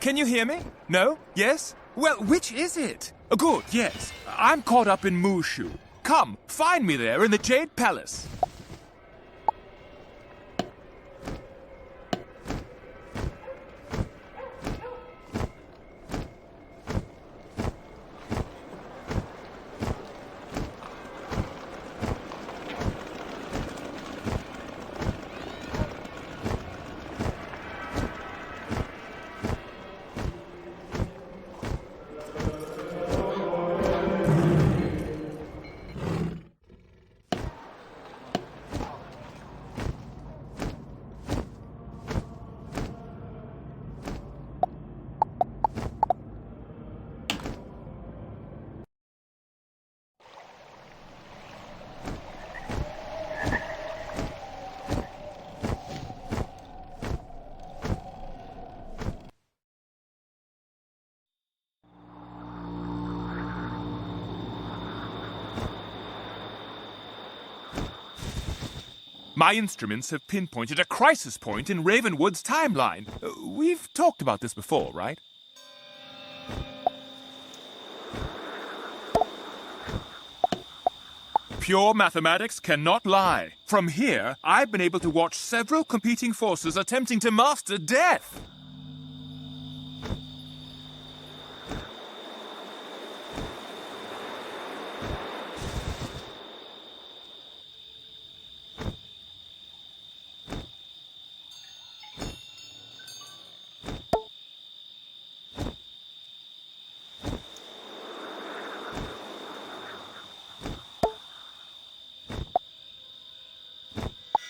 Can you hear me? No? Yes? Well, which is it? Good, yes. I'm caught up in Mushu. Come, find me there in the Jade Palace. My instruments have pinpointed a crisis point in Ravenwood's timeline. We've talked about this before, right? Pure mathematics cannot lie. From here, I've been able to watch several competing forces attempting to master death.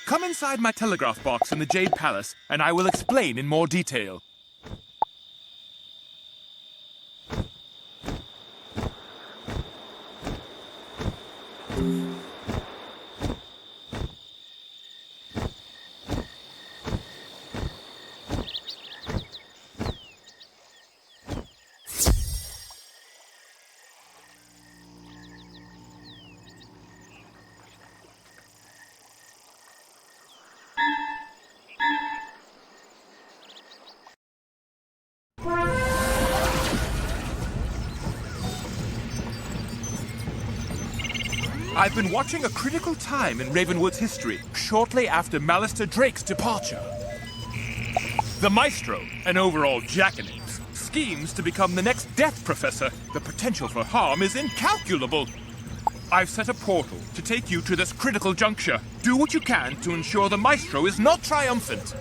Come inside my telegraph box in the Jade Palace, and I will explain in more detail. I've been watching a critical time in Ravenwood's history, shortly after Malister Drake's departure. The Maestro, an overall jackanapes, schemes to become the next Death Professor. The potential for harm is incalculable. I've set a portal to take you to this critical juncture. Do what you can to ensure the Maestro is not triumphant.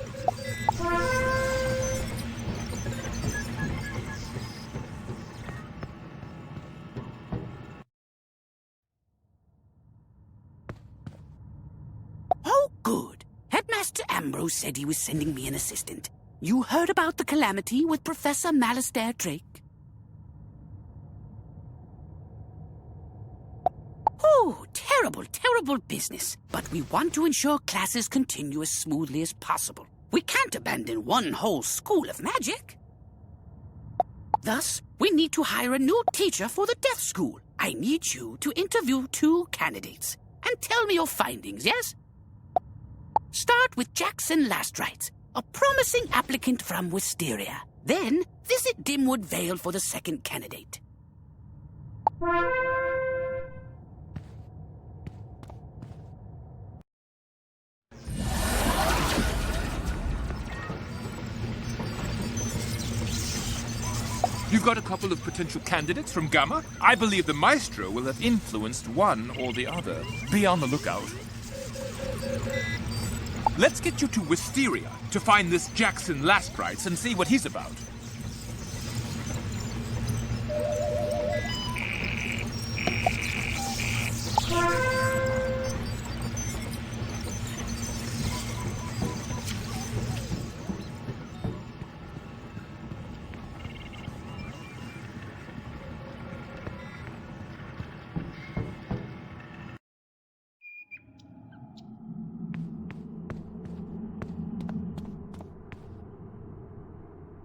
Ambrose said he was sending me an assistant. You heard about the calamity with Professor Malister Drake? Oh, terrible, terrible business. But we want to ensure classes continue as smoothly as possible. We can't abandon one whole school of magic. Thus, we need to hire a new teacher for the Death School. I need you to interview 2 candidates. And tell me your findings, yes? Start with Jackson Lastrites, a promising applicant from Wisteria. Then, visit Dimwood Vale for the second candidate. You've got a couple of potential candidates from Gamma. I believe the Maestro will have influenced one or the other. Be on the lookout. Let's get you to Wisteria to find this Jackson Lastrites and see what he's about.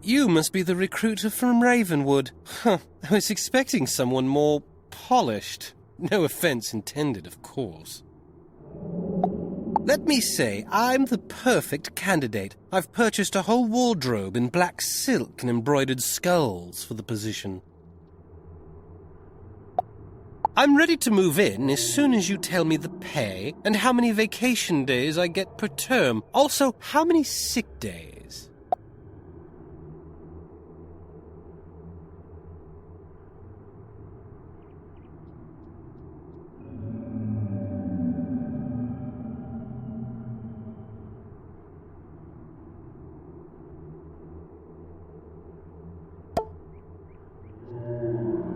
You must be the recruiter from Ravenwood. Huh, I was expecting someone more polished. No offense intended, of course. Let me say, I'm the perfect candidate. I've purchased a whole wardrobe in black silk and embroidered skulls for the position. I'm ready to move in as soon as you tell me the pay and how many vacation days I get per term. Also, how many sick days.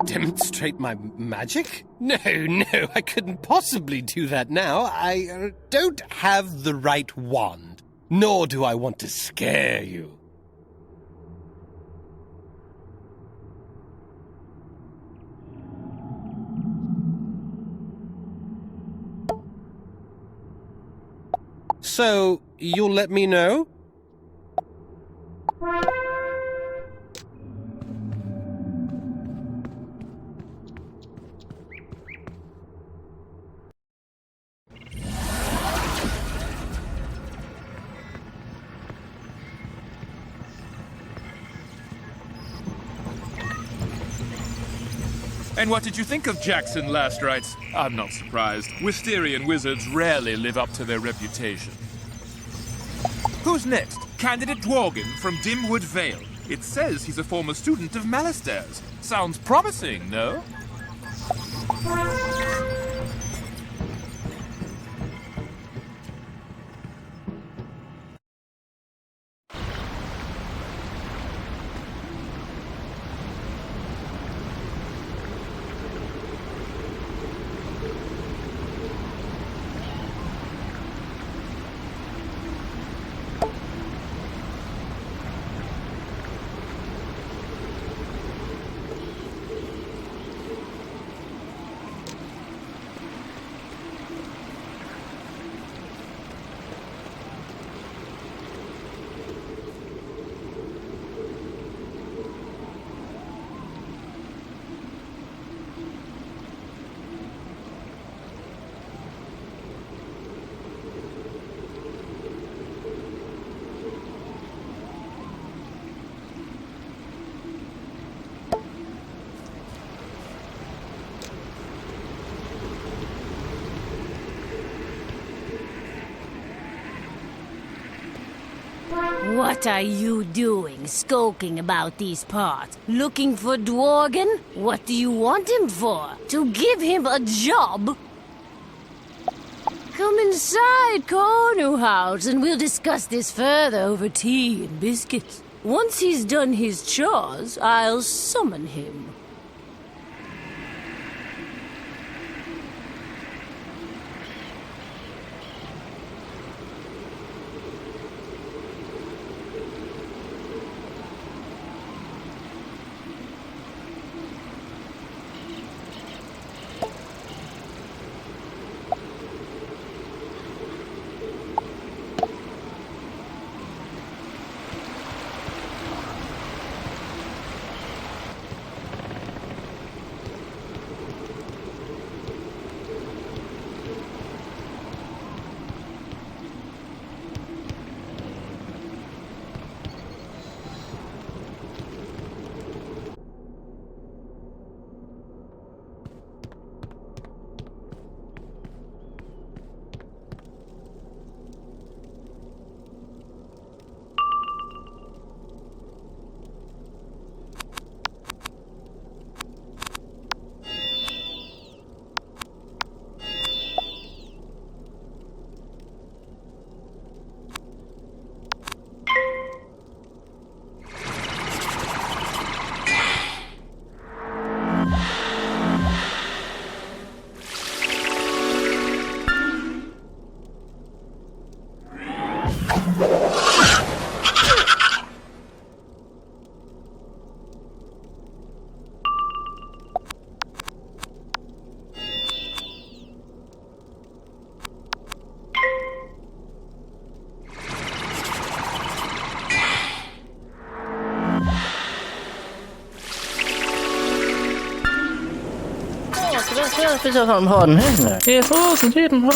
Demonstrate my magic? No, I couldn't possibly do that now. I don't have the right wand, nor do I want to scare you. So, you'll let me know? And what did you think of Jackson last rites? I'm not surprised. Wisterian wizards rarely live up to their reputation. Who's next? Candidate Dworgen from Dimwood Vale. It says he's a former student of Malister's. Sounds promising, no? What are you doing, skulking about these parts? Looking for Dworgen? What do you want him for? To give him a job? Come inside, Cornu House, and we'll discuss this further over tea and biscuits. Once he's done his chores, I'll summon him. Bitte vom Horn hin. Hier ist Rosen, jeden Horn.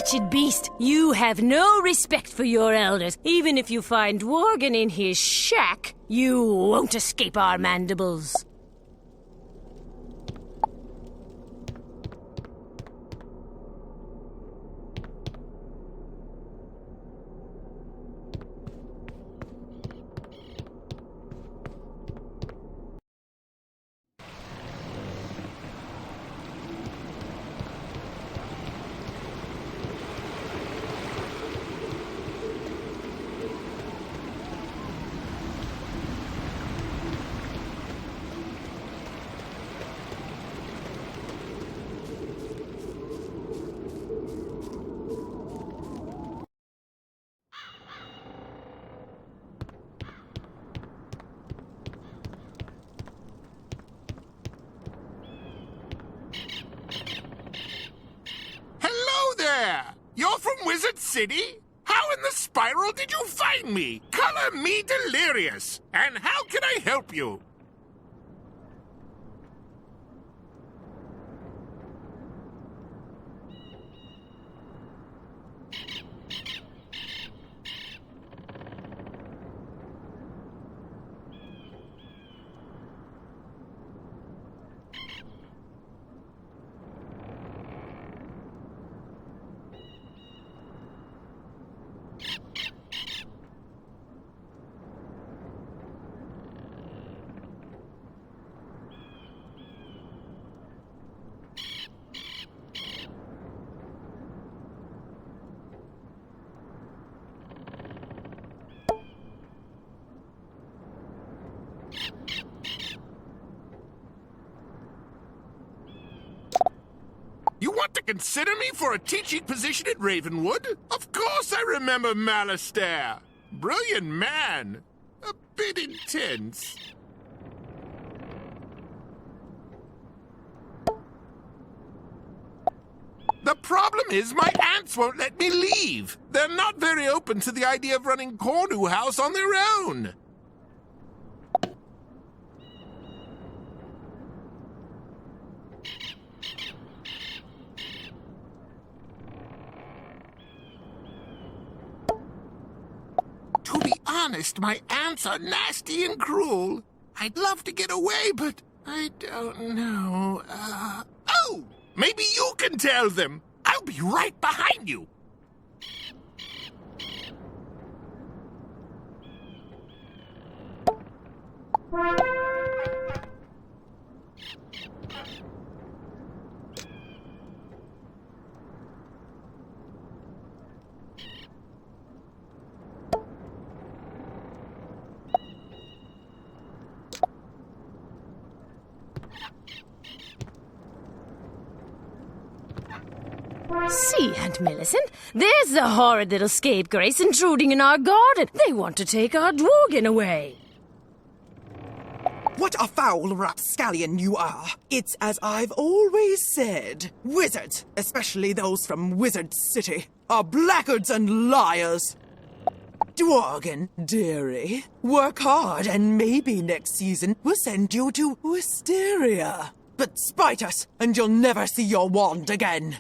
wretched beast! You have no respect for your elders. Even if you find Dworgen in his shack, you won't escape our mandibles. You're from Wizard City? How in the spiral did you find me? Color me delirious. And how can I help you? You want to consider me for a teaching position at Ravenwood? Of course I remember Malastair. Brilliant man. A bit intense. The problem is my aunts won't let me leave. They're not very open to the idea of running Cornu House on their own. To be honest, my aunts are nasty and cruel. I'd love to get away, but I don't know. Oh! Maybe you can tell them. I'll be right behind you. See, Aunt Millicent, there's the horrid little scapegrace intruding in our garden. They want to take our Dworgen away. What a foul rapscallion you are. It's as I've always said. Wizards, especially those from Wizard City, are blackguards and liars. Dworgen, dearie, work hard and maybe next season we'll send you to Wisteria. But spite us and you'll never see your wand again.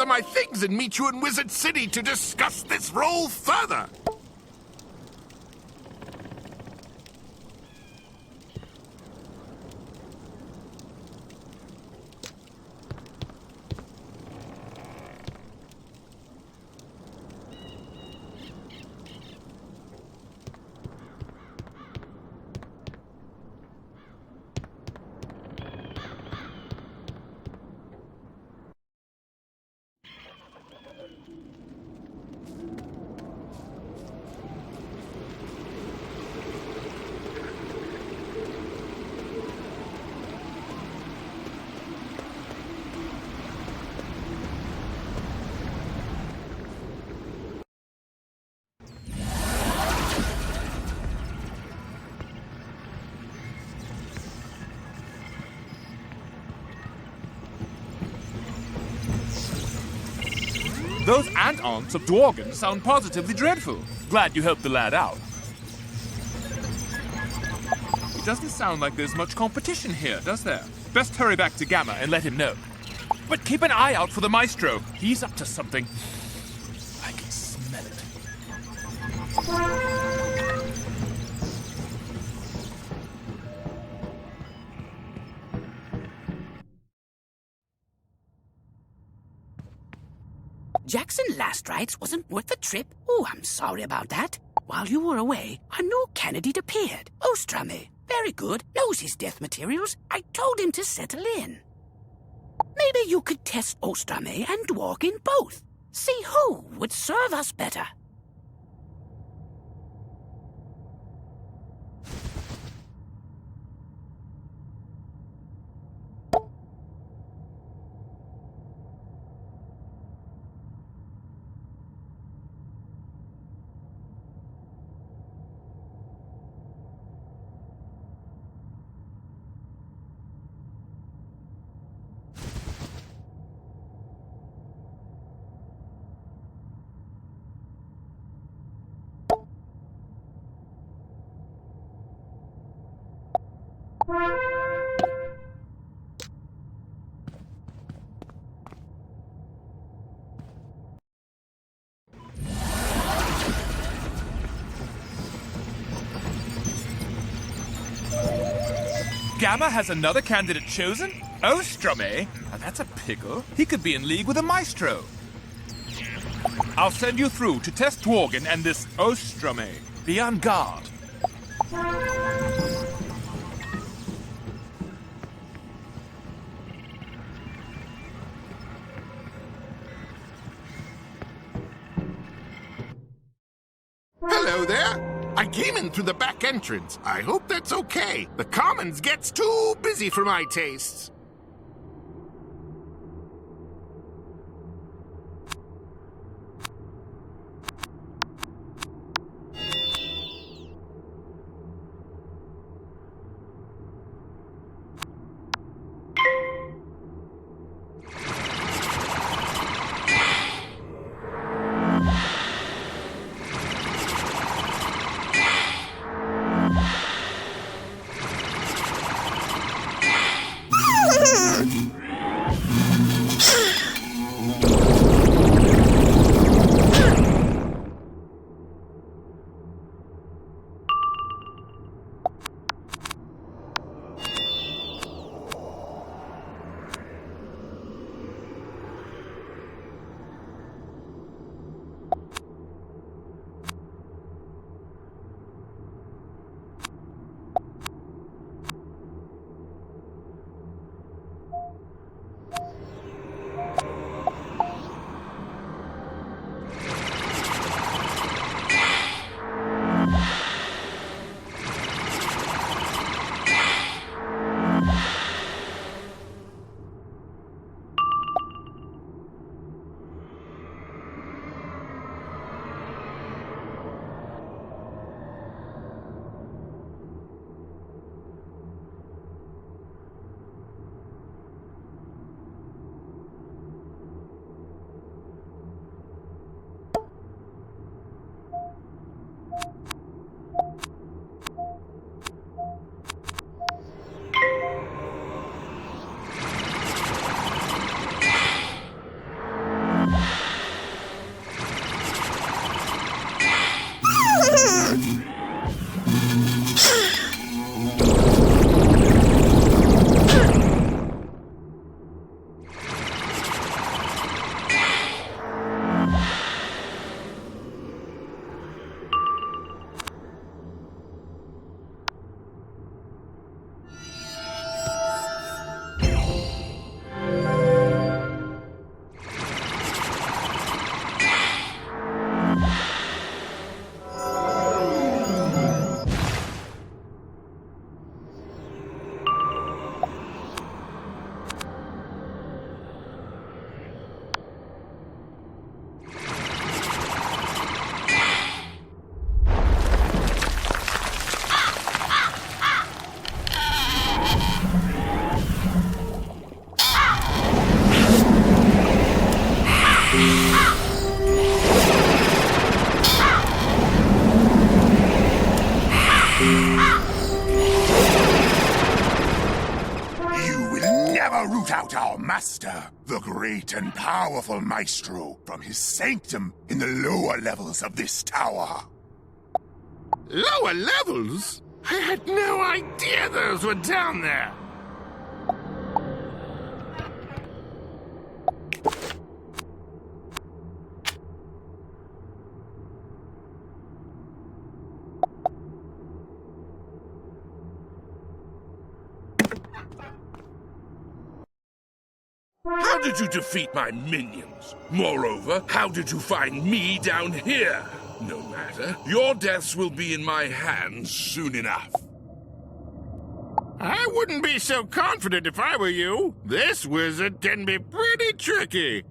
gather my things and meet you in Wizard City to discuss this role further. Those ant-aunts of Dworgen sound positively dreadful. Glad you helped the lad out. It doesn't sound like there's much competition here, does there? Best hurry back to Gamma and let him know. But keep an eye out for the Maestro. He's up to something. I can smell it. Jackson last rites wasn't worth the trip. Oh, I'm sorry about that. While you were away, a new candidate appeared. Ostrame. Very good. Knows his death materials. I told him to settle in. Maybe you could test Ostrame and Dworgen both. See who would serve us better. Gamma has another candidate chosen? Ostrame? Now that's a pickle. He could be in league with a Maestro. I'll send you through to test Dworgen and this Ostrame. Be on guard. Hello there. I came in through the back entrance. I hope that's okay. The Commons gets too busy for my tastes. never root out our master, the great and powerful Maestro, from his sanctum in the lower levels of this tower. Lower levels? I had no idea those were down there. How did you defeat my minions? Moreover, how did you find me down here? No matter. Your deaths will be in my hands soon enough. I wouldn't be so confident if I were you. This wizard can be pretty tricky.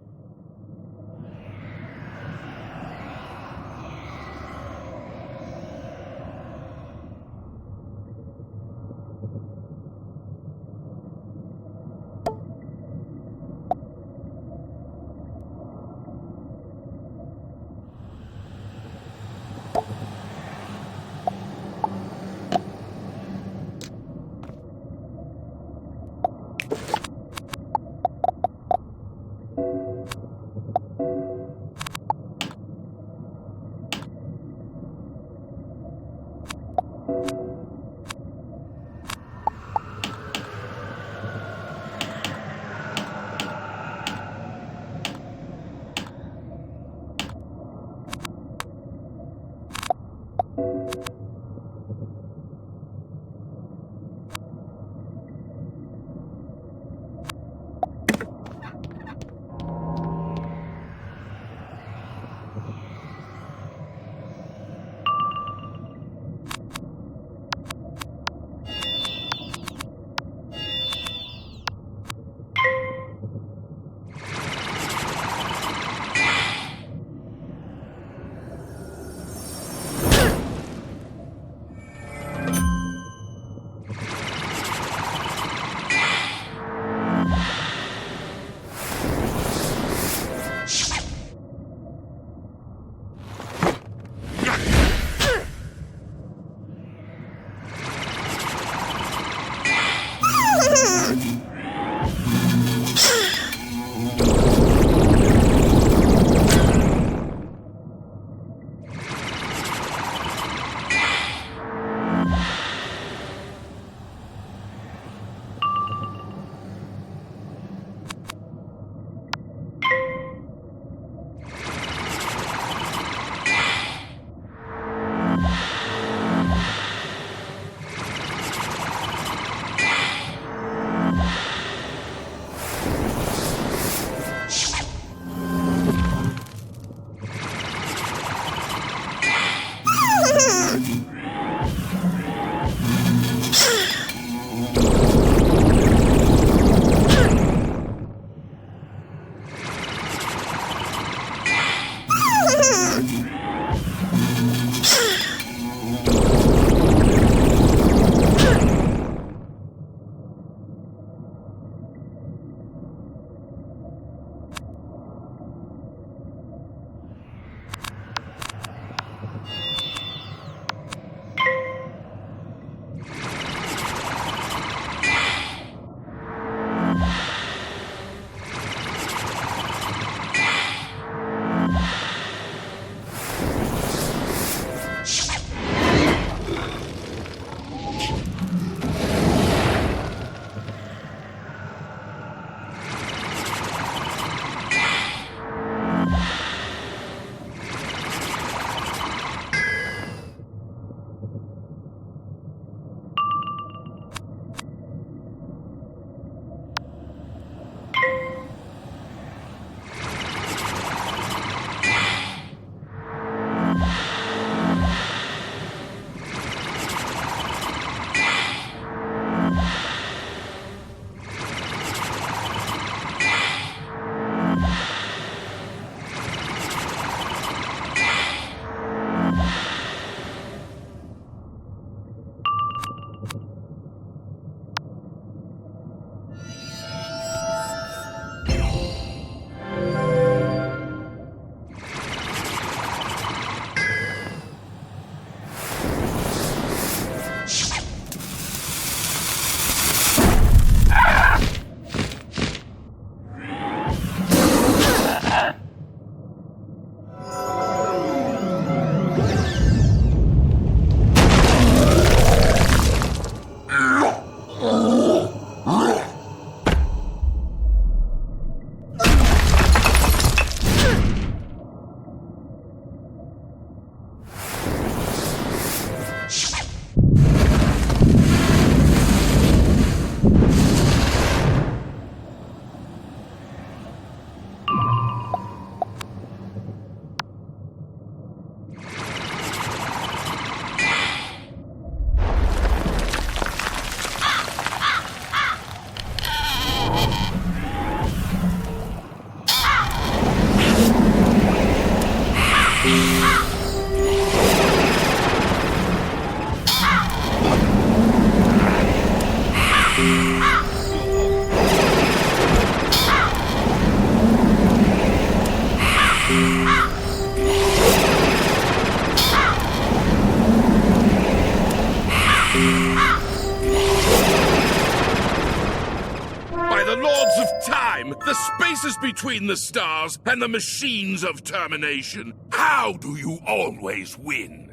By the lords of time, the spaces between the stars, and the machines of termination, how do you always win?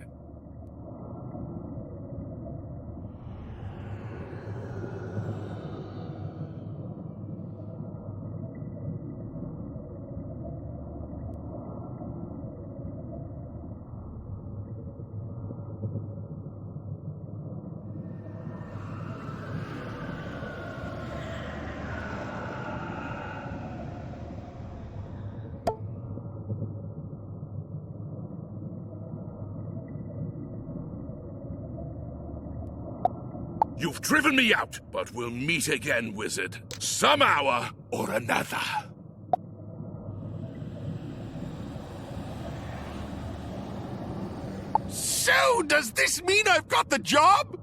You've driven me out, but we'll meet again, Wizard. Some hour or another. So, does this mean I've got the job?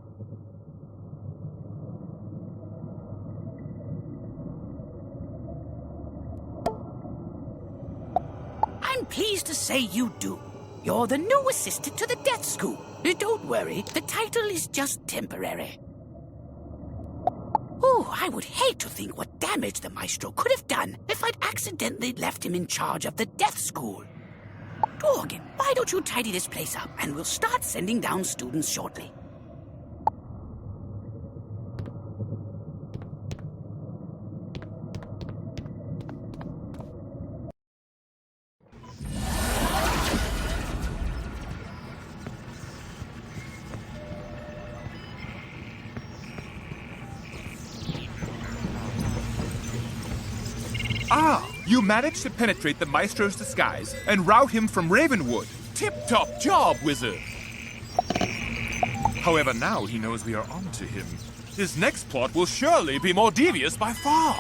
I'm pleased to say you do. You're the new assistant to the Death School. Don't worry, the title is just temporary. Oh, I would hate to think what damage the Maestro could have done if I'd accidentally left him in charge of the Death School. Dworgen, why don't you tidy this place up, and we'll start sending down students shortly. Ah, you managed to penetrate the Maestro's disguise and rout him from Ravenwood. Tip-top job, Wizard! However, now he knows we are on to him. His next plot will surely be more devious by far.